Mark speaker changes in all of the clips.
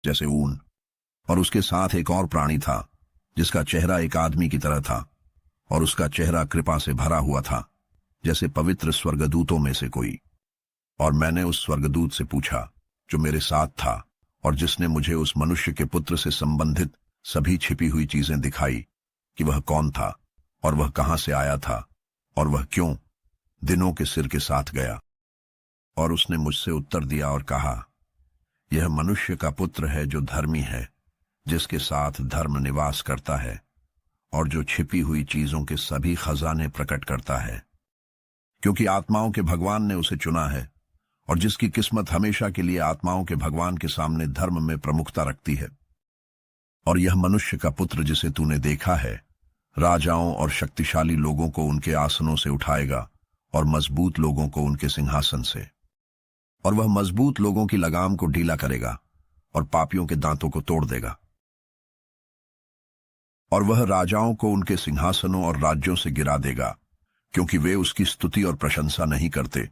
Speaker 1: जैसे ऊन। और उसके साथ एक और प्राणी था जिसका चेहरा एक आदमी की तरह था, और उसका चेहरा कृपा से भरा हुआ था, जैसे पवित्र स्वर्गदूतों में से कोई। और मैंने उस स्वर्गदूत से पूछा जो मेरे साथ था और जिसने मुझे उस मनुष्य के पुत्र से संबंधित सभी छिपी हुई चीजें दिखाई, कि वह कौन था और वह कहां से आया था और वह क्यों दिनों के सिर के साथ गया। और उसने मुझसे उत्तर दिया और कहा, यह मनुष्य का पुत्र है जो धर्मी है, जिसके साथ धर्म निवास करता है और जो छिपी हुई चीजों के सभी खजाने प्रकट करता है, क्योंकि आत्माओं के भगवान ने उसे चुना है, और जिसकी किस्मत हमेशा के लिए आत्माओं के भगवान के सामने धर्म में प्रमुखता रखती है। और यह मनुष्य का पुत्र जिसे तूने देखा है, राजाओं और शक्तिशाली लोगों को उनके आसनों से उठाएगा और मजबूत लोगों को उनके सिंहासन से। और वह मजबूत लोगों की लगाम को ढीला करेगा और पापियों के दांतों को तोड़ देगा। और वह राजाओं को उनके सिंहासनों और राज्यों से गिरा देगा, क्योंकि वे उसकी स्तुति और प्रशंसा नहीं करते,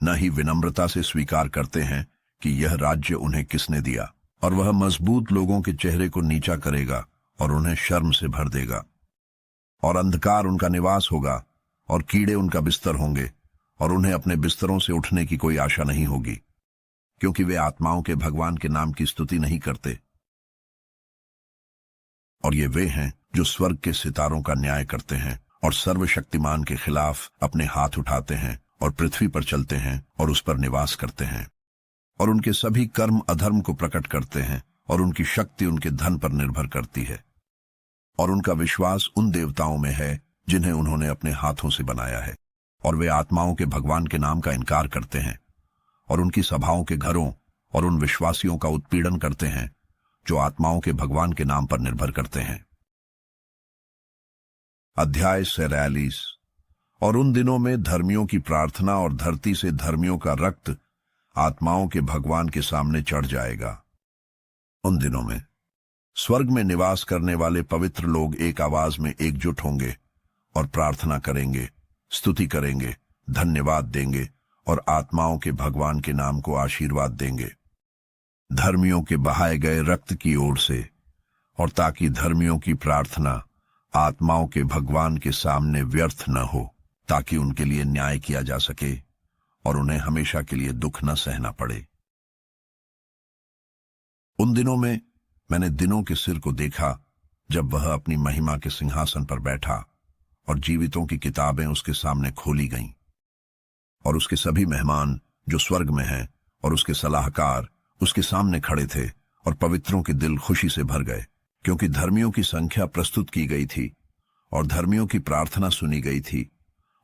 Speaker 1: न ही विनम्रता से स्वीकार करते हैं कि यह राज्य उन्हें किसने दिया। और वह मजबूत लोगों के चेहरे को नीचा करेगा और उन्हें शर्म से भर देगा। और अंधकार उनका निवास होगा और कीड़े उनका बिस्तर होंगे, और उन्हें अपने बिस्तरों से उठने की कोई आशा नहीं होगी, क्योंकि वे आत्माओं के भगवान के नाम की स्तुति नहीं करते। और ये वे हैं जो स्वर्ग के सितारों का न्याय करते हैं और सर्वशक्तिमान के खिलाफ अपने हाथ उठाते हैं और पृथ्वी पर चलते हैं और उस पर निवास करते हैं। और उनके सभी कर्म अधर्म को प्रकट करते हैं, और उनकी शक्ति उनके धन पर निर्भर करती है। और उनका विश्वास उन देवताओं में है जिन्हें उन्होंने अपने हाथों से बनाया है। और वे आत्माओं के भगवान के नाम का इनकार करते हैं और उनकी सभाओं के घरों और उन विश्वासियों का उत्पीड़न करते हैं जो आत्माओं के भगवान के नाम पर निर्भर करते हैं। अध्याय 43। और उन दिनों में धर्मियों की प्रार्थना और धरती से धर्मियों का रक्त आत्माओं के भगवान के सामने चढ़ जाएगा। उन दिनों में स्वर्ग में निवास करने वाले पवित्र लोग एक आवाज में एकजुट होंगे और प्रार्थना करेंगे, स्तुति करेंगे, धन्यवाद देंगे और आत्माओं के भगवान के नाम को आशीर्वाद देंगे, धर्मियों के बहाए गए रक्त की ओर से। और ताकि धर्मियों की प्रार्थना आत्माओं के भगवान के सामने व्यर्थ न हो, ताकि उनके लिए न्याय किया जा सके और उन्हें हमेशा के लिए दुख न सहना पड़े। उन दिनों में मैंने दिनों के सिर को देखा, जब वह अपनी महिमा के सिंहासन पर बैठा और जीवितों की किताबें उसके सामने खोली गईं। और उसके सभी मेहमान जो स्वर्ग में हैं और उसके सलाहकार उसके सामने खड़े थे, और पवित्रों के दिल खुशी से भर गए, क्योंकि धर्मियों की संख्या प्रस्तुत की गई थी और धर्मियों की प्रार्थना सुनी गई थी,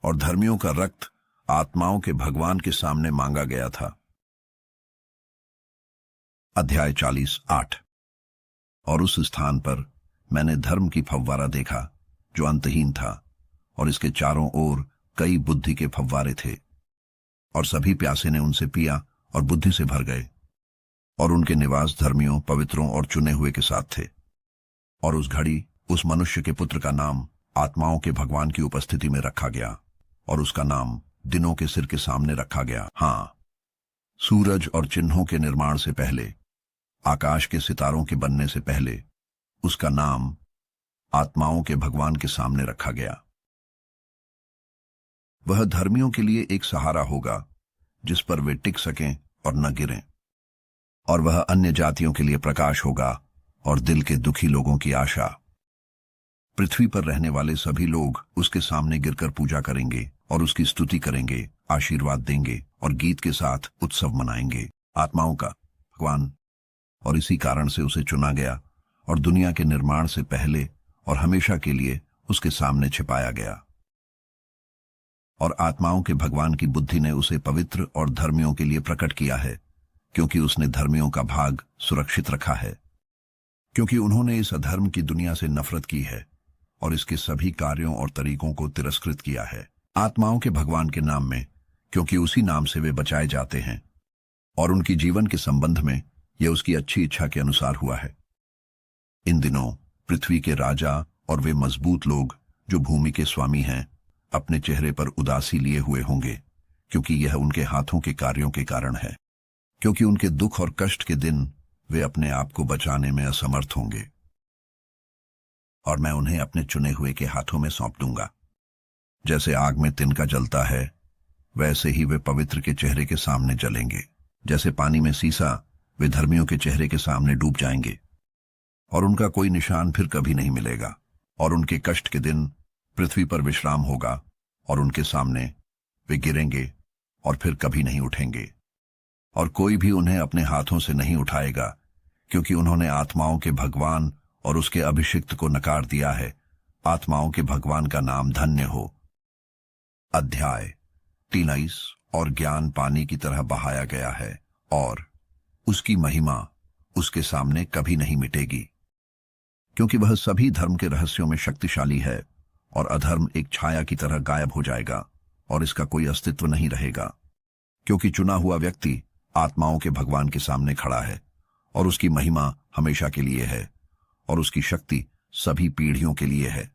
Speaker 1: और धर्मियों का रक्त आत्माओं के भगवान के सामने मांगा गया था। अध्याय 48। और उस स्थान पर मैंने धर्म की फव्वारा देखा जो अंतहीन था, और इसके चारों ओर कई बुद्धि के फव्वारे थे, और सभी प्यासे ने उनसे पिया और बुद्धि से भर गए। और उनके निवास धर्मियों, पवित्रों और चुने हुए के साथ थे। और उस घड़ी उस मनुष्य के पुत्र का नाम आत्माओं के भगवान की उपस्थिति में रखा गया, और उसका नाम दिनों के सिर के सामने रखा गया। हाँ, सूरज और चिन्हों के निर्माण से पहले, आकाश के सितारों के बनने से पहले, उसका नाम आत्माओं के भगवान के सामने रखा गया। वह धर्मियों के लिए एक सहारा होगा जिस पर वे टिक सकें और न गिरें। और वह अन्य जातियों के लिए प्रकाश होगा और दिल के दुखी लोगों की आशा। पृथ्वी पर रहने वाले सभी लोग उसके सामने गिरकर पूजा करेंगे और उसकी स्तुति करेंगे, आशीर्वाद देंगे और गीत के साथ उत्सव मनाएंगे। आत्माओं का भगवान। और इसी कारण से उसे चुना गया और दुनिया के निर्माण से पहले और हमेशा के लिए उसके सामने छिपाया गया। और आत्माओं के भगवान की बुद्धि ने उसे पवित्र और धर्मियों के लिए प्रकट किया है, क्योंकि उसने धर्मियों का भाग सुरक्षित रखा है, क्योंकि उन्होंने इस अधर्म की दुनिया से नफरत की है और इसके सभी कार्यों और तरीकों को तिरस्कृत किया है। आत्माओं के भगवान के नाम में, क्योंकि उसी नाम से वे बचाए जाते हैं, और उनकी जीवन के संबंध में यह उसकी अच्छी इच्छा के अनुसार हुआ है। इन दिनों पृथ्वी के राजा और वे मजबूत लोग जो भूमि के स्वामी हैं, अपने चेहरे पर उदासी लिए हुए होंगे, क्योंकि यह उनके हाथों के कार्यों के कारण है। क्योंकि उनके दुख और कष्ट के दिन वे अपने आप को बचाने में असमर्थ होंगे और मैं उन्हें अपने चुने हुए के हाथों में सौंप दूंगा। जैसे आग में तिनका जलता है, वैसे ही वे पवित्र के चेहरे के सामने जलेंगे। जैसे पानी में सीसा वे धर्मियों के चेहरे के सामने डूब जाएंगे और उनका कोई निशान फिर कभी नहीं मिलेगा। और उनके कष्ट के दिन पृथ्वी पर विश्राम होगा और उनके सामने वे गिरेंगे और फिर कभी नहीं उठेंगे। और कोई भी उन्हें अपने हाथों से नहीं उठाएगा, क्योंकि उन्होंने आत्माओं के भगवान और उसके अभिषिक्त को नकार दिया है। आत्माओं के भगवान का नाम धन्य हो। अध्याय 23। और ज्ञान पानी की तरह बहाया गया है और उसकी महिमा उसके सामने कभी नहीं मिटेगी, क्योंकि वह सभी धर्म के रहस्यों में शक्तिशाली है। और अधर्म एक छाया की तरह गायब हो जाएगा और इसका कोई अस्तित्व नहीं रहेगा, क्योंकि चुना हुआ व्यक्ति आत्माओं के भगवान के सामने खड़ा है और उसकी महिमा हमेशा के लिए है और उसकी शक्ति सभी पीढ़ियों के लिए है।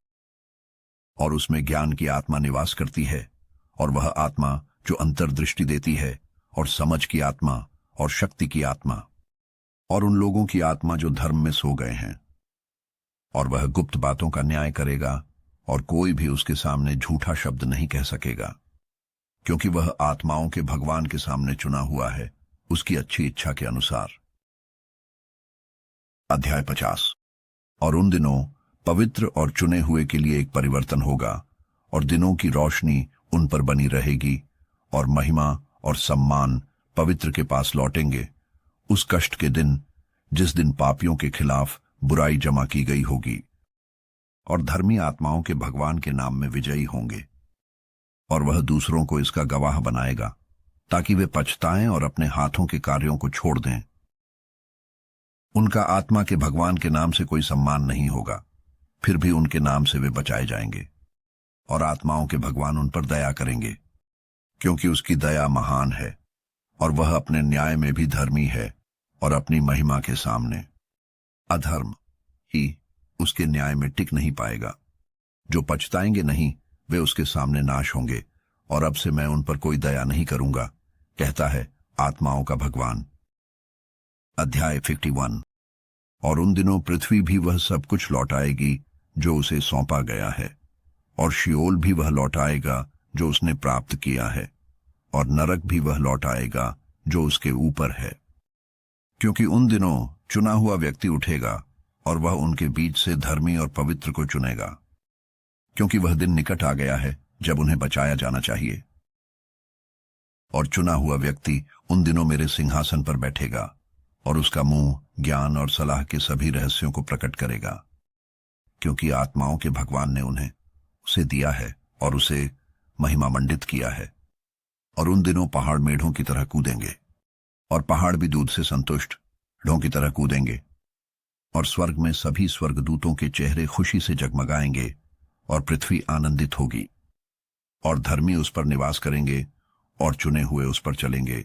Speaker 1: और उसमें ज्ञान की आत्मा निवास करती है, और वह आत्मा जो अंतर्दृष्टि देती है, और समझ की आत्मा और शक्ति की आत्मा, और उन लोगों की आत्मा जो धर्म में सो गए हैं। और वह गुप्त बातों का न्याय करेगा और कोई भी उसके सामने झूठा शब्द नहीं कह सकेगा, क्योंकि वह आत्माओं के भगवान के सामने चुना हुआ है उसकी अच्छी इच्छा के अनुसार। अध्याय 50। और उन दिनों पवित्र और चुने हुए के लिए एक परिवर्तन होगा और दिनों की रोशनी उन पर बनी रहेगी और महिमा और सम्मान पवित्र के पास लौटेंगे उस कष्ट के दिन जिस दिन पापियों के खिलाफ बुराई जमा की गई होगी और धर्मी आत्माओं के भगवान के नाम में विजयी होंगे। और वह दूसरों को इसका गवाह बनाएगा ताकि वे पछताएं और अपने हाथों के कार्यों को छोड़ दें। उनका आत्मा के भगवान के नाम से कोई सम्मान नहीं होगा, फिर भी उनके नाम से वे बचाए जाएंगे और आत्माओं के भगवान उन पर दया करेंगे, क्योंकि उसकी दया महान है और वह अपने न्याय में भी धर्मी है और अपनी महिमा के सामने अधर्म ही उसके न्याय में टिक नहीं पाएगा। जो पछताएंगे नहीं वे उसके सामने नाश होंगे, और अब से मैं उन पर कोई दया नहीं करूंगा, कहता है आत्माओं का भगवान। अध्याय 51। और उन दिनों पृथ्वी भी वह सब कुछ लौटाएगी जो उसे सौंपा गया है, और शियोल भी वह लौटाएगा जो उसने प्राप्त किया है, और नरक भी वह लौटाएगा जो उसके ऊपर है। क्योंकि उन दिनों चुना हुआ व्यक्ति उठेगा और वह उनके बीच से धर्मी और पवित्र को चुनेगा, क्योंकि वह दिन निकट आ गया है जब उन्हें बचाया जाना चाहिए। और चुना हुआ व्यक्ति उन दिनों मेरे सिंहासन पर बैठेगा और उसका मुंह ज्ञान और सलाह के सभी रहस्यों को प्रकट करेगा, क्योंकि आत्माओं के भगवान ने उन्हें उसे दिया है और उसे महिमा मंडित किया है। और उन दिनों पहाड़ मेढ़ों की तरह कूदेंगे और पहाड़ भी दूध से संतुष्ट ढों की तरह कूदेंगे, और स्वर्ग में सभी स्वर्गदूतों के चेहरे खुशी से जगमगाएंगे और पृथ्वी आनंदित होगी, और धर्मी उस पर निवास करेंगे और चुने हुए उस पर चलेंगे।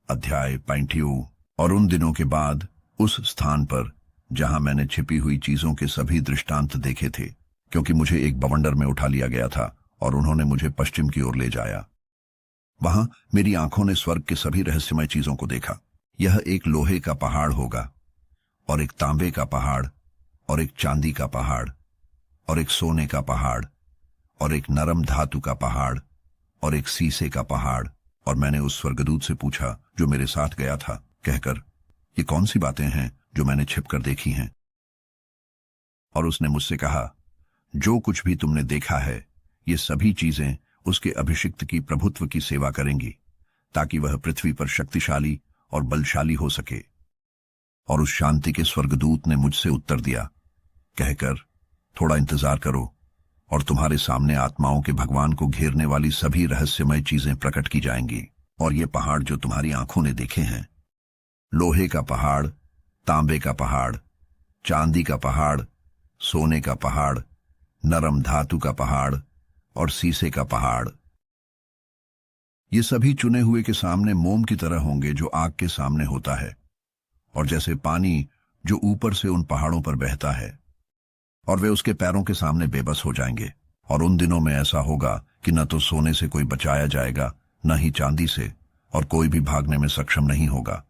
Speaker 1: अध्याय 52। और उन दिनों के बाद उस स्थान पर जहां मैंने छिपी हुई चीजों के सभी दृष्टांत देखे थे, क्योंकि मुझे एक बवंडर में उठा लिया गया था और उन्होंने मुझे पश्चिम की ओर ले जाया। वहां मेरी आंखों ने स्वर्ग के सभी रहस्यमय चीजों को देखा। यह एक लोहे का पहाड़ होगा और एक तांबे का पहाड़ और एक चांदी का पहाड़ और एक सोने का पहाड़ और एक नरम धातु का पहाड़ और एक सीसे का पहाड़। और मैंने उस स्वर्गदूत से पूछा जो मेरे साथ गया था, कहकर, ये कौन सी बातें हैं जो मैंने छिपकर देखी हैं? और उसने मुझसे कहा, जो कुछ भी तुमने देखा है ये सभी चीजें उसके अभिषिक्त की प्रभुत्व की सेवा करेंगी, ताकि वह पृथ्वी पर शक्तिशाली और बलशाली हो सके। और उस शांति के स्वर्गदूत ने मुझसे उत्तर दिया, कहकर, थोड़ा इंतजार करो और तुम्हारे सामने आत्माओं के भगवान को घेरने वाली सभी रहस्यमय चीजें प्रकट की जाएंगी। और ये पहाड़ जो तुम्हारी आंखों ने देखे हैं, लोहे का पहाड़, तांबे का पहाड़, चांदी का पहाड़, सोने का पहाड़, नरम धातु का पहाड़ और सीसे का पहाड़, ये सभी चुने हुए के सामने मोम की तरह होंगे जो आग के सामने होता है, और जैसे पानी जो ऊपर से उन पहाड़ों पर बहता है, और वे उसके पैरों के सामने बेबस हो जाएंगे। और उन दिनों में ऐसा होगा कि न तो सोने से कोई बचाया जाएगा, न ही चांदी से, और कोई भी भागने में सक्षम नहीं होगा।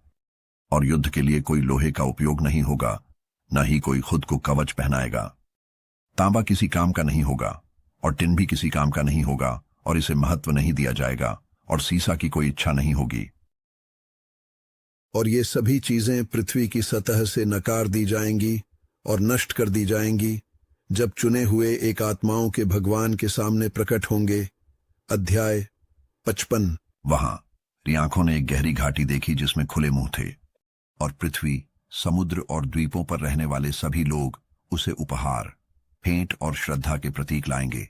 Speaker 1: और युद्ध के लिए कोई लोहे का उपयोग नहीं होगा, न ही कोई खुद को कवच पहनाएगा। तांबा किसी काम का नहीं होगा और टिन भी किसी काम का नहीं होगा और इसे महत्व नहीं दिया जाएगा और सीसा की कोई इच्छा नहीं होगी।
Speaker 2: और ये सभी चीजें पृथ्वी की सतह से नकार दी जाएंगी और नष्ट कर दी जाएंगी जब चुने हुए एक आत्माओं के भगवान के सामने प्रकट होंगे। अध्याय 55।
Speaker 1: वहां मेरी आंखों ने एक गहरी घाटी देखी जिसमें खुले मुंह थे, और पृथ्वी, समुद्र और द्वीपों पर रहने वाले सभी लोग उसे उपहार, भेंट और श्रद्धा के प्रतीक लाएंगे।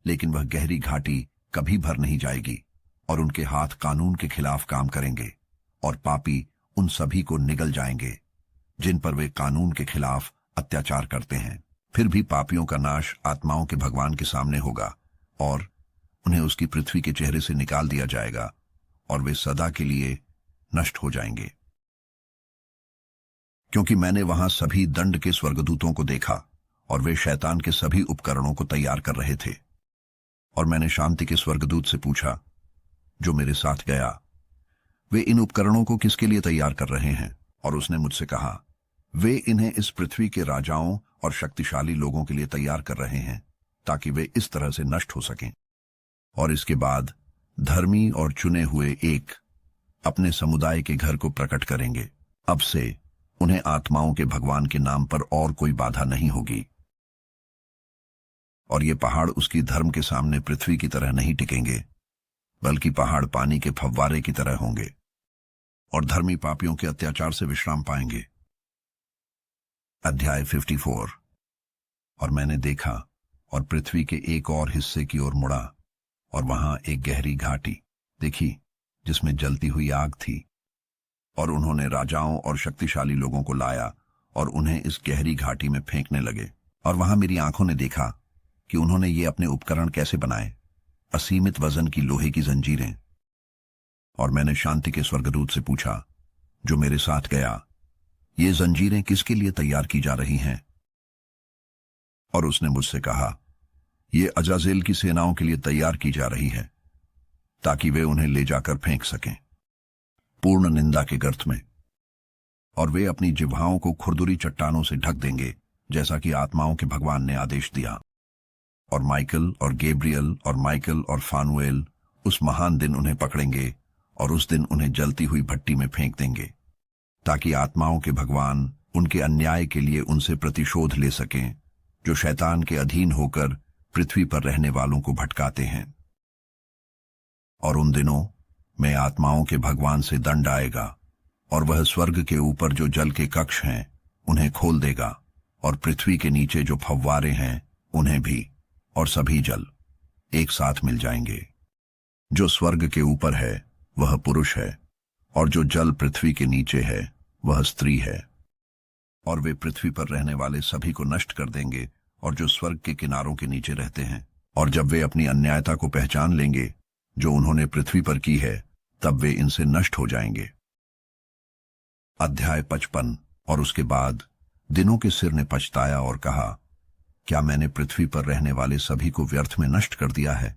Speaker 1: लेकिन वह गहरी घाटी कभी भर नहीं जाएगी और उनके हाथ कानून के खिलाफ काम करेंगे, और पापी उन सभी को निगल जाएंगे जिन पर वे कानून के खिलाफ अत्याचार करते हैं। फिर भी पापियों का नाश आत्माओं के भगवान के सामने होगा और उन्हें उसकी पृथ्वी के चेहरे से निकाल दिया जाएगा और वे सदा के लिए नष्ट हो जाएंगे। क्योंकि मैंने वहां सभी दंड के स्वर्गदूतों को देखा और वे शैतान के सभी उपकरणों को तैयार कर रहे थे। और मैंने शांति के स्वर्गदूत से पूछा, जो मेरे साथ गया, वे इन उपकरणों को किसके लिए तैयार कर रहे हैं? और उसने मुझसे कहा, वे इन्हें इस पृथ्वी के राजाओं और शक्तिशाली लोगों के लिए तैयार कर रहे हैं ताकि वे इस तरह से नष्ट हो सकें। और इसके बाद धर्मी और चुने हुए एक अपने समुदाय के घर को प्रकट करेंगे। अब से उन्हें आत्माओं के भगवान के नाम पर और कोई बाधा नहीं होगी, और ये पहाड़ उसकी धर्म के सामने पृथ्वी की तरह नहीं टिकेंगे, बल्कि पहाड़ पानी के फव्वारे की तरह होंगे और धर्मी पापियों के अत्याचार से विश्राम पाएंगे। अध्याय 54। और मैंने देखा और पृथ्वी के एक और हिस्से की ओर मुड़ा, और वहां एक गहरी घाटी देखी जिसमें जलती हुई आग थी। और उन्होंने राजाओं और शक्तिशाली लोगों को लाया और उन्हें इस गहरी घाटी में फेंकने लगे। और वहां मेरी आंखों ने देखा कि उन्होंने ये अपने उपकरण कैसे बनाए, असीमित वजन की लोहे की जंजीरें। और मैंने शांति के स्वर्गदूत से पूछा, जो मेरे साथ गया, ये जंजीरें किसके लिए तैयार की जा रही हैं? और उसने मुझसे कहा, ये अजाजेल की सेनाओं के लिए तैयार की जा रही है ताकि वे उन्हें ले जाकर फेंक सकें पूर्ण निंदा के गर्त में। और वे अपनी जिह्वाओं को खुरदुरी चट्टानों से ढक देंगे जैसा कि आत्माओं के भगवान ने आदेश दिया। और माइकल और गैब्रियल और माइकल और फानुएल उस महान दिन उन्हें पकड़ेंगे और उस दिन उन्हें जलती हुई भट्टी में फेंक देंगे ताकि आत्माओं के भगवान उनके अन्याय के लिए उनसे प्रतिशोध ले सकें जो शैतान के अधीन होकर पृथ्वी पर रहने वालों को भटकाते हैं। और उन दिनों में आत्माओं के भगवान से दंड आएगा और वह स्वर्ग के ऊपर जो जल के कक्ष हैं उन्हें खोल देगा और पृथ्वी के नीचे जो फव्वारे हैं उन्हें भी, और सभी जल एक साथ मिल जाएंगे। जो स्वर्ग के ऊपर है वह पुरुष है और जो जल पृथ्वी के नीचे है वह स्त्री है। और वे पृथ्वी पर रहने वाले सभी को नष्ट कर देंगे और जो स्वर्ग के किनारों के नीचे रहते हैं। और जब वे अपनी अन्यायता को पहचान लेंगे जो उन्होंने पृथ्वी पर की है, तब वे इनसे नष्ट हो जाएंगे। अध्याय 55। और उसके बाद दिनों के सिर ने पछताया और कहा, क्या मैंने पृथ्वी पर रहने वाले सभी को व्यर्थ में नष्ट कर दिया है?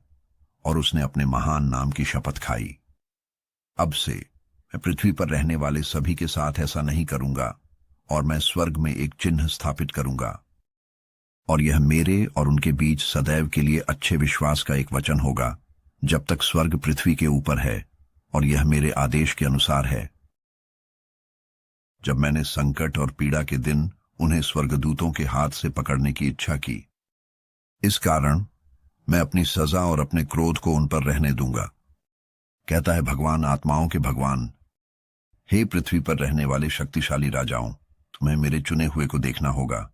Speaker 1: और उसने अपने महान नाम की शपथ खाई, अब से मैं पृथ्वी पर रहने वाले सभी के साथ ऐसा नहीं करूंगा और मैं स्वर्ग में एक चिन्ह स्थापित करूंगा। और यह मेरे और उनके बीच सदैव के लिए अच्छे विश्वास का एक वचन होगा जब तक स्वर्ग पृथ्वी के ऊपर है, और यह मेरे आदेश के अनुसार है। जब मैंने संकट और पीड़ा के दिन उन्हें स्वर्गदूतों के हाथ से पकड़ने की इच्छा की, इस कारण मैं अपनी सजा और अपने क्रोध को उन पर रहने दूंगा, कहता है भगवान आत्माओं के भगवान। हे पृथ्वी पर रहने वाले शक्तिशाली राजाओं, तुम्हें मेरे चुने हुए को देखना होगा,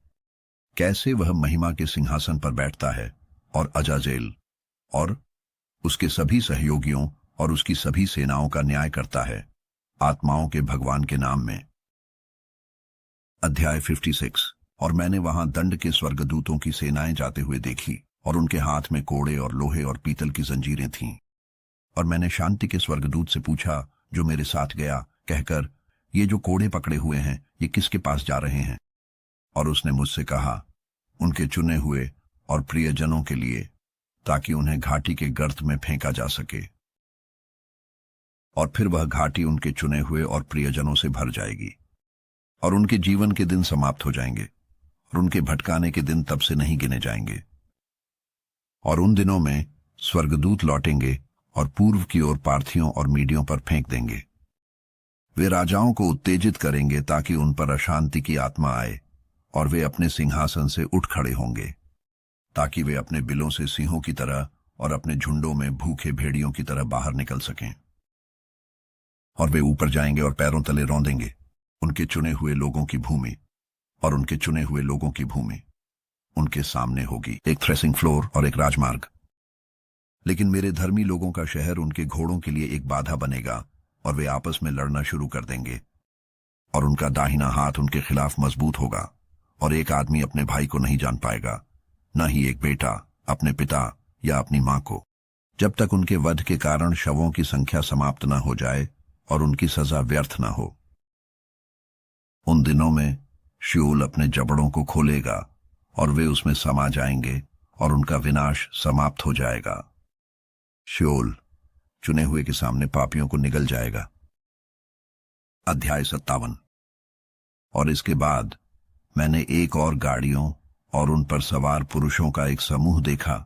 Speaker 1: कैसे वह महिमा के सिंहासन पर बैठता है और अजाजेल और उसके सभी सहयोगियों और उसकी सभी सेनाओं का न्याय करता है आत्माओं के भगवान के नाम में। अध्याय 56। और मैंने वहां दंड के स्वर्गदूतों की सेनाएं जाते हुए देखी और उनके हाथ में कोड़े और लोहे और पीतल की जंजीरें थीं। और मैंने शांति के स्वर्गदूत से पूछा जो मेरे साथ गया, कहकर, ये जो कोड़े पकड़े हुए हैं ये किसके पास जा रहे हैं? और उसने मुझसे कहा, उनके चुने हुए और प्रियजनों के लिए, ताकि उन्हें घाटी के गर्त में फेंका जा सके। और फिर वह घाटी उनके चुने हुए और प्रियजनों से भर जाएगी और उनके जीवन के दिन समाप्त हो जाएंगे और उनके भटकाने के दिन तब से नहीं गिने जाएंगे। और उन दिनों में स्वर्गदूत लौटेंगे और पूर्व की ओर पार्थियों और मीडियों पर फेंक देंगे। वे राजाओं को उत्तेजित करेंगे ताकि उन पर अशांति की आत्मा आए और वे अपने सिंहासन से उठ खड़े होंगे ताकि वे अपने बिलों से सिंहों की तरह और अपने झुंडों में भूखे भेड़ियों की तरह बाहर निकल सकें। और वे ऊपर जाएंगे और पैरों तले रौंदेंगे उनके चुने हुए लोगों की भूमि, और उनके चुने हुए लोगों की भूमि उनके सामने होगी, एक थ्रेसिंग फ्लोर और एक राजमार्ग। लेकिन मेरे धर्मी लोगों का शहर उनके घोड़ों के लिए एक बाधा बनेगा और वे आपस में लड़ना शुरू कर देंगे और उनका दाहिना हाथ उनके खिलाफ मजबूत होगा और एक आदमी अपने भाई को नहीं जान पाएगा, न ही एक बेटा अपने पिता या अपनी मां को, जब तक उनके वध के कारण शवों की संख्या समाप्त न हो जाए और उनकी सजा व्यर्थ न हो। उन दिनों में शियोल अपने जबड़ों को खोलेगा और वे उसमें समा जाएंगे और उनका विनाश समाप्त हो जाएगा। शियोल चुने हुए के सामने पापियों को निगल जाएगा। अध्याय 57। और इसके बाद मैंने एक और गाड़ियों और उन पर सवार पुरुषों का एक समूह देखा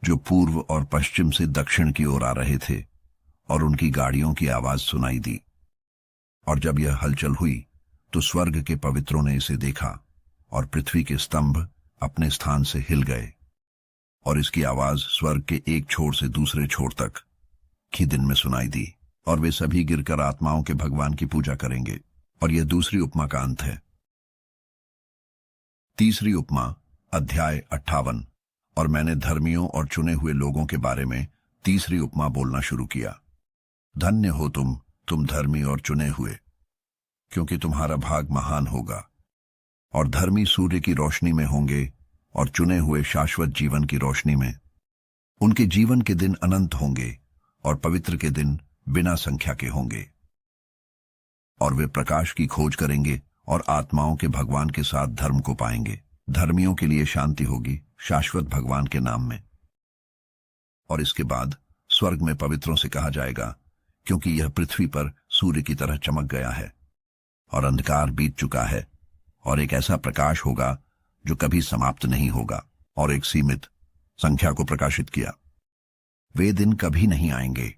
Speaker 1: जो पूर्व और पश्चिम से दक्षिण की ओर आ रहे थे, और उनकी गाड़ियों की आवाज सुनाई दी। और जब यह हलचल हुई तो स्वर्ग के पवित्रों ने इसे देखा और पृथ्वी के स्तंभ अपने स्थान से हिल गए, और इसकी आवाज स्वर्ग के एक छोर से दूसरे छोर तक की दिन में सुनाई दी, और वे सभी गिरकर आत्माओं के भगवान की पूजा करेंगे। और यह दूसरी उपमा का अंत है। तीसरी उपमा, अध्याय 58। और मैंने धर्मियों और चुने हुए लोगों के बारे में तीसरी उपमा बोलना शुरू किया। धन्य हो तुम धर्मी और चुने हुए, क्योंकि तुम्हारा भाग महान होगा। और धर्मी सूर्य की रोशनी में होंगे और चुने हुए शाश्वत जीवन की रोशनी में। उनके जीवन के दिन अनंत होंगे और पवित्र के दिन बिना संख्या के होंगे। और वे प्रकाश की खोज करेंगे और आत्माओं के भगवान के साथ धर्म को पाएंगे। धर्मियों के लिए शांति होगी शाश्वत भगवान के नाम में। और इसके बाद स्वर्ग में पवित्रों से कहा जाएगा, क्योंकि यह पृथ्वी पर सूर्य की तरह चमक गया है और अंधकार बीत चुका है, और एक ऐसा प्रकाश होगा जो कभी समाप्त नहीं होगा, और एक सीमित संख्या को प्रकाशित किया। वे दिन कभी नहीं आएंगे,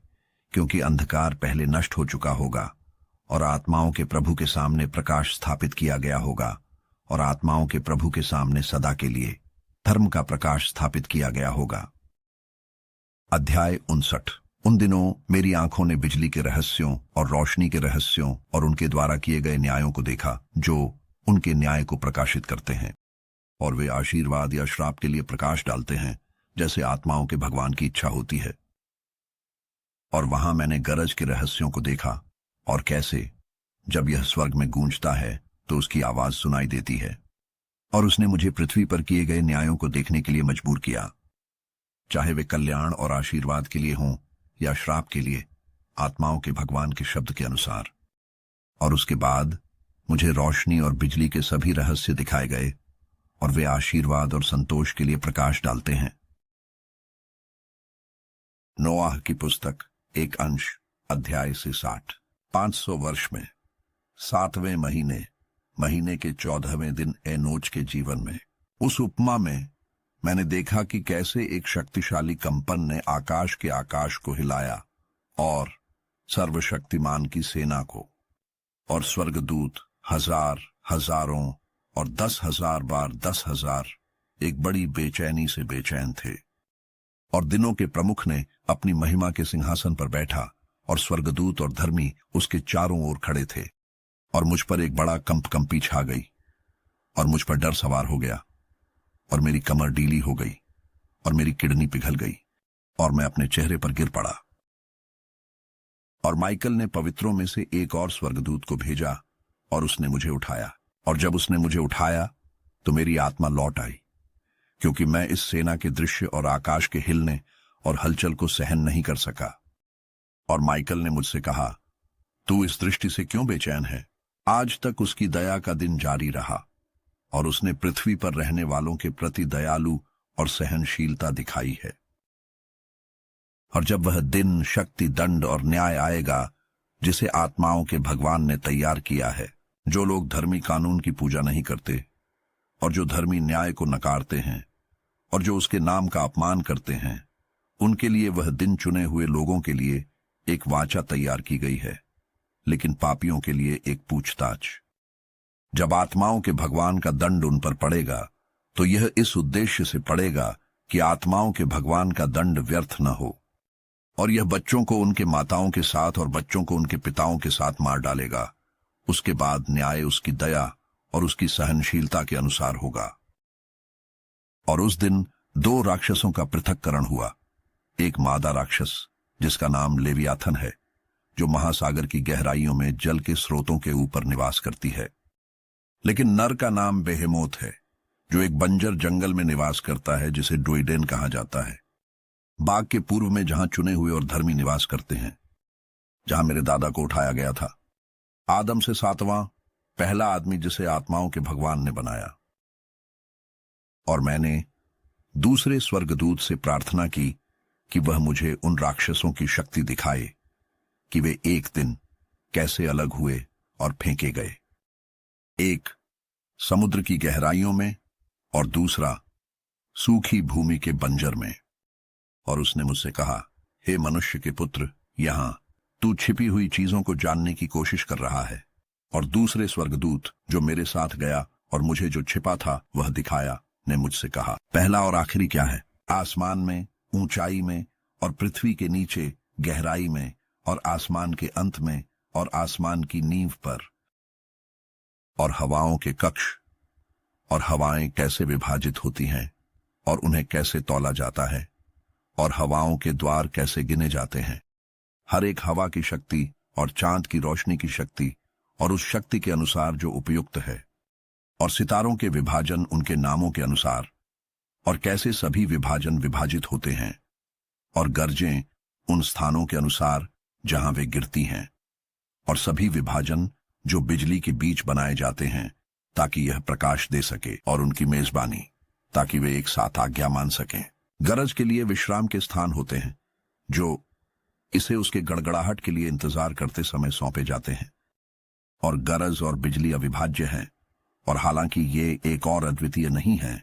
Speaker 1: क्योंकि अंधकार पहले नष्ट हो चुका होगा और आत्माओं के प्रभु के सामने प्रकाश स्थापित किया गया होगा, और आत्माओं के प्रभु के सामने सदा के लिए धर्म का प्रकाश स्थापित किया गया होगा। अध्याय 59। उन दिनों मेरी आंखों ने बिजली के रहस्यों और रोशनी के रहस्यों और उनके द्वारा किए गए न्यायों को देखा, जो उनके न्याय को प्रकाशित करते हैं, और वे आशीर्वाद या श्राप के लिए प्रकाश डालते हैं, जैसे आत्माओं के भगवान की इच्छा होती है। और वहां मैंने गरज के रहस्यों को देखा, और कैसे जब यह स्वर्ग में गूंजता है तो उसकी आवाज सुनाई देती है। और उसने मुझे पृथ्वी पर किए गए न्यायों को देखने के लिए मजबूर किया, चाहे वे कल्याण और आशीर्वाद के लिए हों या श्राप के लिए, आत्माओं के भगवान के शब्द के अनुसार। और उसके बाद मुझे रोशनी और बिजली के सभी रहस्य दिखाए गए, और वे आशीर्वाद और संतोष के लिए प्रकाश डालते हैं। नोआह की पुस्तक, एक अंश, अध्याय से 60। 500 वर्ष में 7वें महीने के 14वें दिन एनोच के जीवन में, उस उपमा में मैंने देखा कि कैसे एक शक्तिशाली कंपन ने आकाश के आकाश को हिलाया और सर्वशक्तिमान की सेना को, और स्वर्गदूत हजार हजारों और 10,000 बार 10,000 एक बड़ी बेचैनी से बेचैन थे। और दिनों के प्रमुख ने अपनी महिमा के सिंहासन पर बैठा, और स्वर्गदूत और धर्मी उसके चारों ओर खड़े थे। और मुझ पर एक बड़ा कंपी छा गई, और मुझ पर डर सवार हो गया, और मेरी कमर ढीली हो गई, और मेरी किडनी पिघल गई, और मैं अपने चेहरे पर गिर पड़ा। और माइकल ने पवित्रों में से एक और स्वर्गदूत को भेजा, और उसने मुझे उठाया। और जब उसने मुझे उठाया तो मेरी आत्मा लौट आई, क्योंकि मैं इस सेना के दृश्य और आकाश के हिलने और हलचल को सहन नहीं कर सका। और माइकल ने मुझसे कहा, तू इस दृष्टि से क्यों बेचैन है? आज तक उसकी दया का दिन जारी रहा, और उसने पृथ्वी पर रहने वालों के प्रति दयालु और सहनशीलता दिखाई है। और जब वह दिन शक्ति, दंड और न्याय आएगा, जिसे आत्माओं के भगवान ने तैयार किया है। जो लोग धर्मी कानून की पूजा नहीं करते और जो धर्मी न्याय को नकारते हैं और जो उसके नाम का अपमान करते हैं, उनके लिए वह दिन चुने हुए लोगों के लिए एक वाचा तैयार की गई है, लेकिन पापियों के लिए एक पूछताछ। जब आत्माओं के भगवान का दंड उन पर पड़ेगा तो यह इस उद्देश्य से पड़ेगा कि आत्माओं के भगवान का दंड व्यर्थ न हो, और यह बच्चों को उनके माताओं के साथ और बच्चों को उनके पिताओं के साथ मार डालेगा। उसके बाद न्याय उसकी दया और उसकी सहनशीलता के अनुसार होगा। और उस दिन 2 राक्षसों का पृथक्करण हुआ। एक मादा राक्षस जिसका नाम लेवियाथन है, जो महासागर की गहराइयों में जल के स्रोतों के ऊपर निवास करती है। लेकिन नर का नाम बेहेमोथ है, जो एक बंजर जंगल में निवास करता है जिसे डोइडेन कहा जाता है। बाग के पूर्व में जहां चुने हुए और धर्मी निवास करते हैं, जहां मेरे दादा को उठाया गया था। आदम से 7वां, पहला आदमी जिसे आत्माओं के भगवान ने बनाया। और मैंने दूसरे स्वर्गदूत से प्रार्थना की कि वह मुझे उन राक्षसों की शक्ति दिखाए कि वे एक दिन कैसे अलग हुए और फेंके गए, एक समुद्र की गहराइयों में और दूसरा सूखी भूमि के बंजर में। और उसने मुझसे कहा, हे मनुष्य के पुत्र, यहां तू छिपी हुई चीजों को जानने की कोशिश कर रहा है। और दूसरे स्वर्गदूत जो मेरे साथ गया और मुझे जो छिपा था वह दिखाया, ने मुझसे कहा, पहला और आखिरी क्या है? आसमान में ऊंचाई में और पृथ्वी के नीचे गहराई में और आसमान के अंत में और आसमान की नींव पर। और हवाओं के कक्ष और हवाएं कैसे विभाजित होती हैं और उन्हें कैसे तौला जाता है, और हवाओं के द्वार कैसे गिने जाते हैं। हर एक हवा की शक्ति और चांद की रोशनी की शक्ति और उस शक्ति के अनुसार जो उपयुक्त है, और सितारों के विभाजन उनके नामों के अनुसार, और कैसे सभी विभाजन विभाजित होते हैं, और गरजें उन स्थानों के अनुसार जहां वे गिरती हैं, और सभी विभाजन जो बिजली के बीच बनाए जाते हैं ताकि यह प्रकाश दे सके, और उनकी मेजबानी ताकि वे एक साथ आज्ञा मान सकें। गरज के लिए विश्राम के स्थान होते हैं जो इसे उसके गड़गड़ाहट के लिए इंतजार करते समय सौंपे जाते हैं। और गरज और बिजली अविभाज्य हैं, और हालांकि ये एक और अद्वितीय नहीं है,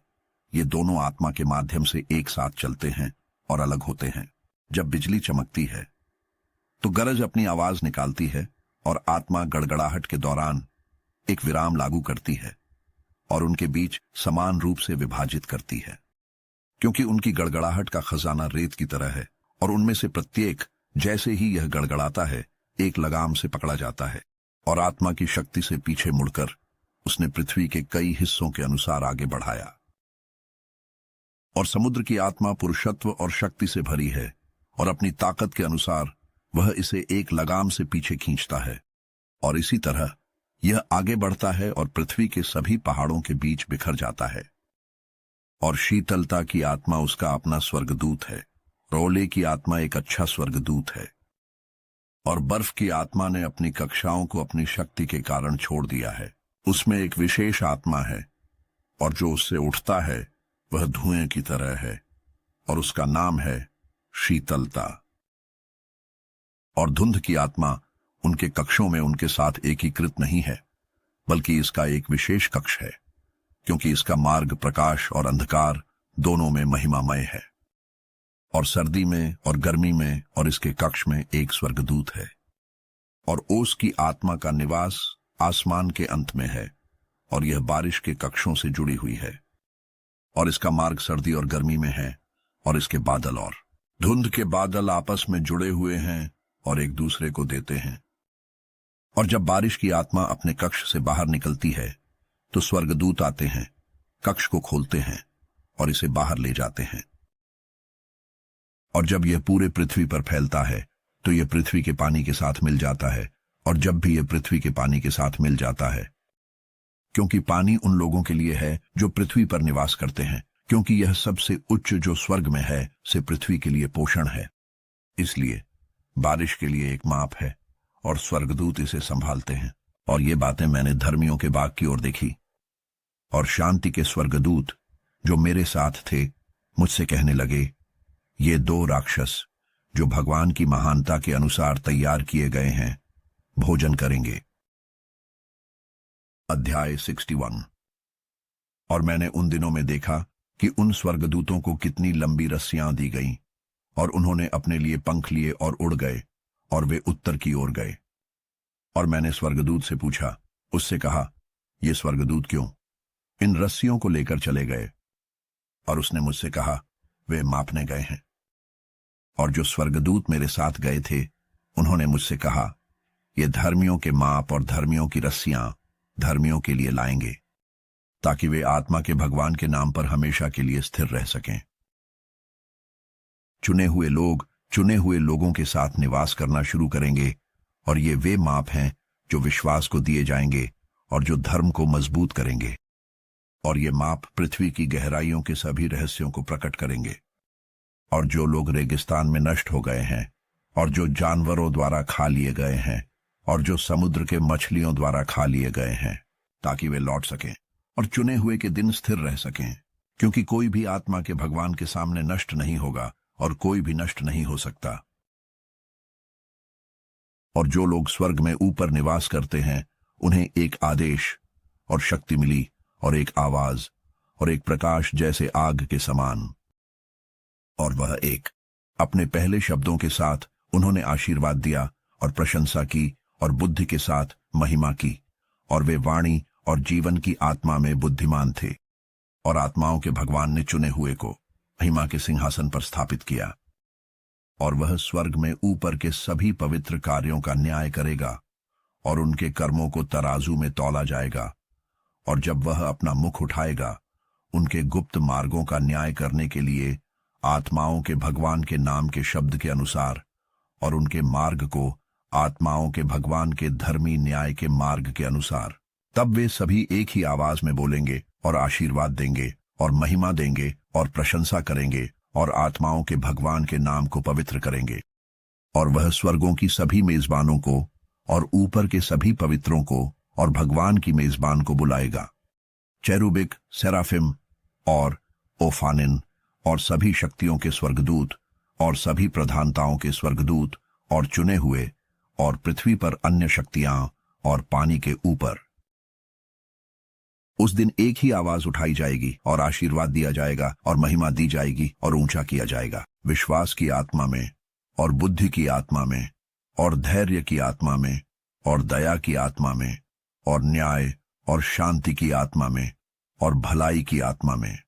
Speaker 1: ये दोनों आत्मा के माध्यम से एक साथ चलते हैं और अलग होते हैं। जब बिजली चमकती है तो गरज अपनी आवाज निकालती है और आत्मा गड़गड़ाहट के दौरान एक विराम लागू करती है और उनके बीच समान रूप से विभाजित करती है, क्योंकि उनकी गड़गड़ाहट का खजाना रेत की तरह है, और उनमें से प्रत्येक जैसे ही यह गड़गड़ाता है एक लगाम से पकड़ा जाता है। और आत्मा की शक्ति से पीछे मुड़कर उसने पृथ्वी के कई हिस्सों के अनुसार आगे बढ़ाया। और समुद्र की आत्मा पुरुषत्व और शक्ति से भरी है, और अपनी ताकत के अनुसार वह इसे एक लगाम से पीछे खींचता है। और इसी तरह यह आगे बढ़ता है और पृथ्वी के सभी पहाड़ों के बीच बिखर जाता है। और शीतलता की आत्मा उसका अपना स्वर्गदूत है। रोले की आत्मा एक अच्छा स्वर्गदूत है। और बर्फ की आत्मा ने अपनी कक्षाओं को अपनी शक्ति के कारण छोड़ दिया है। उसमें एक विशेष आत्मा है, और जो उससे उठता है वह धुएं की तरह है, और उसका नाम है शीतलता। और धुंध की आत्मा उनके कक्षों में उनके साथ एकीकृत नहीं है, बल्कि इसका एक विशेष कक्ष है, क्योंकि इसका मार्ग प्रकाश और अंधकार दोनों में महिमामय है। और सर्दी में और गर्मी में और इसके कक्ष में एक स्वर्गदूत है। और ओस की आत्मा का निवास आसमान के अंत में है, और यह बारिश के कक्षों से जुड़ी हुई है। और इसका मार्ग सर्दी और गर्मी में है, और इसके बादल और धुंध के बादल आपस में जुड़े हुए हैं और एक दूसरे को देते हैं। और जब बारिश की आत्मा अपने कक्ष से बाहर निकलती है तो स्वर्गदूत आते हैं, कक्ष को खोलते हैं और इसे बाहर ले जाते हैं। और जब यह पूरे पृथ्वी पर फैलता है तो यह पृथ्वी के पानी के साथ मिल जाता है। और जब भी यह पृथ्वी के पानी के साथ मिल जाता है, क्योंकि पानी उन लोगों के लिए है जो पृथ्वी पर निवास करते हैं, क्योंकि यह सबसे उच्च जो स्वर्ग में है से पृथ्वी के लिए पोषण है, इसलिए बारिश के लिए एक माप है और स्वर्गदूत इसे संभालते हैं। और ये बातें मैंने धर्मियों के बाग की ओर देखी। और शांति के स्वर्गदूत जो मेरे साथ थे मुझसे कहने लगे, ये 2 राक्षस जो भगवान की महानता के अनुसार तैयार किए गए हैं, भोजन करेंगे। अध्याय 61। और मैंने उन दिनों में देखा कि उन स्वर्गदूतों को कितनी लंबी रस्सियां दी गईं, और उन्होंने अपने लिए पंख लिए और उड़ गए, और वे उत्तर की ओर गए। और मैंने स्वर्गदूत से पूछा, उससे कहा, ये स्वर्गदूत क्यों इन रस्सियों को लेकर चले गए? और उसने मुझसे कहा, वे मापने गए हैं। और जो स्वर्गदूत मेरे साथ गए थे, उन्होंने मुझसे कहा, ये धर्मियों के माप और धर्मियों की रस्सियां धर्मियों के लिए लाएंगे, ताकि वे आत्मा के भगवान के नाम पर हमेशा के लिए स्थिर रह सकें। चुने हुए लोगों के साथ निवास करना शुरू करेंगे, और ये वे माप हैं जो विश्वास को दिए जाएंगे और जो धर्म को मजबूत करेंगे। और ये माप पृथ्वी की गहराइयों के सभी रहस्यों को प्रकट करेंगे। और जो लोग रेगिस्तान में नष्ट हो गए हैं, और जो जानवरों द्वारा खा लिए गए हैं, और जो समुद्र के मछलियों द्वारा खा लिए गए हैं, ताकि वे लौट सकें और चुने हुए के दिन स्थिर रह सकें, क्योंकि कोई भी आत्मा के भगवान के सामने नष्ट नहीं होगा और कोई भी नष्ट नहीं हो सकता। और जो लोग स्वर्ग में ऊपर निवास करते हैं, उन्हें एक आदेश और शक्ति मिली, और एक आवाज और एक प्रकाश जैसे आग के समान। और वह एक अपने पहले शब्दों के साथ उन्होंने आशीर्वाद दिया और प्रशंसा की और बुद्धि के साथ महिमा की, और वे वाणी और जीवन की आत्मा में बुद्धिमान थे। और आत्माओं के भगवान ने चुने हुए को महिमा के सिंहासन पर स्थापित किया। और वह स्वर्ग में ऊपर के सभी पवित्र कार्यों का न्याय करेगा, और उनके कर्मों को तराजू में तौला जाएगा। और जब वह अपना मुख उठाएगा, उनके गुप्त मार्गों का न्याय करने के लिए आत्माओं के भगवान के नाम के शब्द के अनुसार, और उनके मार्ग को आत्माओं के भगवान के धर्मी न्याय के मार्ग के अनुसार, तब वे सभी एक ही आवाज में बोलेंगे और आशीर्वाद देंगे और महिमा देंगे और प्रशंसा करेंगे और आत्माओं के भगवान के नाम को पवित्र करेंगे। और वह स्वर्गों की सभी मेजबानों को और ऊपर के सभी पवित्रों को और भगवान की मेजबान को बुलाएगा। चेरुबिक, सेराफिम और ओफानिन और सभी शक्तियों के स्वर्गदूत और सभी प्रधानताओं के स्वर्गदूत और चुने हुए और पृथ्वी पर अन्य शक्तियां और पानी के ऊपर। उस दिन एक ही आवाज उठाई जाएगी और आशीर्वाद दिया जाएगा और महिमा दी जाएगी और ऊंचा किया जाएगा। विश्वास की आत्मा में और बुद्धि की आत्मा में और धैर्य की आत्मा में और दया की आत्मा में और न्याय और शांति की आत्मा में और भलाई की आत्मा में।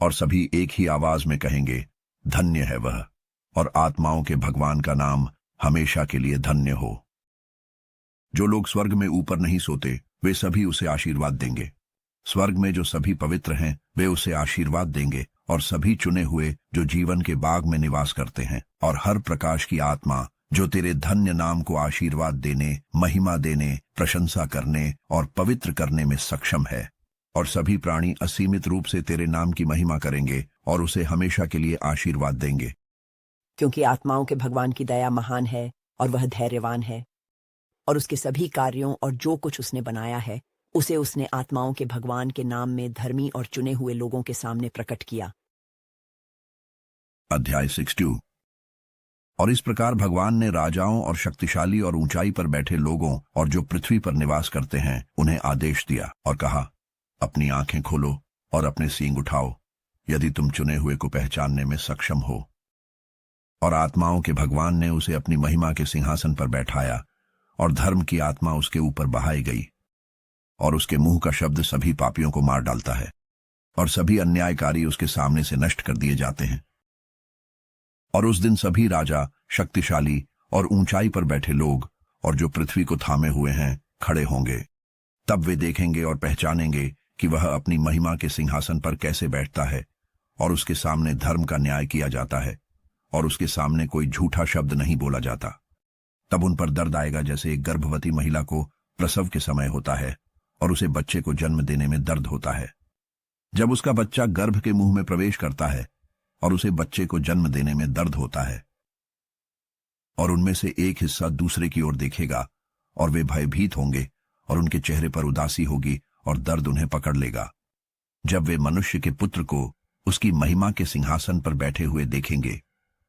Speaker 1: और सभी एक ही आवाज में कहेंगे, धन्य है वह, और आत्माओं के भगवान का नाम हमेशा के लिए धन्य हो। जो लोग स्वर्ग में ऊपर नहीं सोते, वे सभी उसे आशीर्वाद देंगे। स्वर्ग में जो सभी पवित्र हैं, वे उसे आशीर्वाद देंगे, और सभी चुने हुए जो जीवन के बाग में निवास करते हैं, और हर प्रकाश की आत्मा जो तेरे धन्य नाम को आशीर्वाद देने, महिमा देने, प्रशंसा करने और पवित्र करने में सक्षम है। और सभी प्राणी असीमित रूप से तेरे नाम की महिमा करेंगे और उसे हमेशा के लिए आशीर्वाद देंगे।
Speaker 3: क्योंकि आत्माओं के भगवान की दया महान है और वह धैर्यवान है, और उसके सभी कार्यों और जो कुछ उसने बनाया है, उसे उसने आत्माओं के भगवान के नाम में धर्मी और चुने हुए लोगों के सामने प्रकट किया।
Speaker 1: अध्याय 62। और इस प्रकार भगवान ने राजाओं और शक्तिशाली और ऊंचाई पर बैठे लोगों और जो पृथ्वी पर निवास करते हैं, उन्हें आदेश दिया और कहा, अपनी आंखें खोलो और अपने सींग उठाओ, यदि तुम चुने हुए को पहचानने में सक्षम हो। और आत्माओं के भगवान ने उसे अपनी महिमा के सिंहासन पर बैठाया, और धर्म की आत्मा उसके ऊपर बहाई गई, और उसके मुंह का शब्द सभी पापियों को मार डालता है, और सभी अन्यायकारी उसके सामने से नष्ट कर दिए जाते हैं। और उस दिन सभी राजा, शक्तिशाली और ऊंचाई पर बैठे लोग और जो पृथ्वी को थामे हुए हैं खड़े होंगे। तब वे देखेंगे और पहचानेंगे कि वह अपनी महिमा के सिंहासन पर कैसे बैठता है, और उसके सामने धर्म का न्याय किया जाता है, और उसके सामने कोई झूठा शब्द नहीं बोला जाता। तब उन पर दर्द आएगा जैसे एक गर्भवती महिला को प्रसव के समय होता है, और उसे बच्चे को जन्म देने में दर्द होता है। जब उसका बच्चा गर्भ के मुंह में प्रवेश करता है, और उसे बच्चे को जन्म देने में दर्द होता है। और उनमें से एक हिस्सा दूसरे की ओर देखेगा, और वे भयभीत होंगे, और उनके चेहरे पर उदासी होगी, और दर्द उन्हें पकड़ लेगा। जब वे मनुष्य के पुत्र को उसकी महिमा के सिंहासन पर बैठे हुए देखेंगे,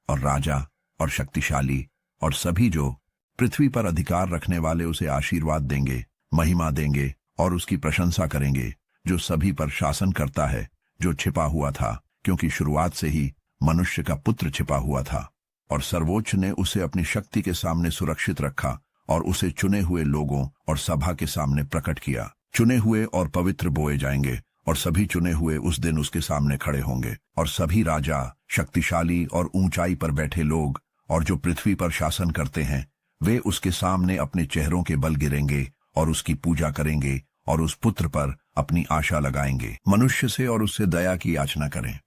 Speaker 1: और राजा और शक्तिशाली और सभी जो पृथ्वी पर अधिकार रखने वाले उसे आशीर्वाद देंगे, महिमा देंगे और उसकी प्रशंसा करेंगे, जो सभी पर शासन करता है, जो छिपा हुआ था, क्योंकि शुरुआत से ही मनुष्य का पुत्र छिपा हुआ था। और सर्वोच्च ने उसे अपनी शक्ति के सामने सुरक्षित रखा और उसे चुने हुए लोगों और सभा के सामने प्रकट किया। चुने हुए और पवित्र बोए जाएंगे और सभी चुने हुए उस दिन उसके सामने खड़े होंगे। और सभी राजा, शक्तिशाली और ऊंचाई पर बैठे लोग और जो पृथ्वी पर शासन करते हैं, वे उसके सामने अपने चेहरों के बल गिरेंगे और उसकी पूजा करेंगे और उस पुत्र पर अपनी आशा लगाएंगे। मनुष्य से और उससे दया की याचना करें।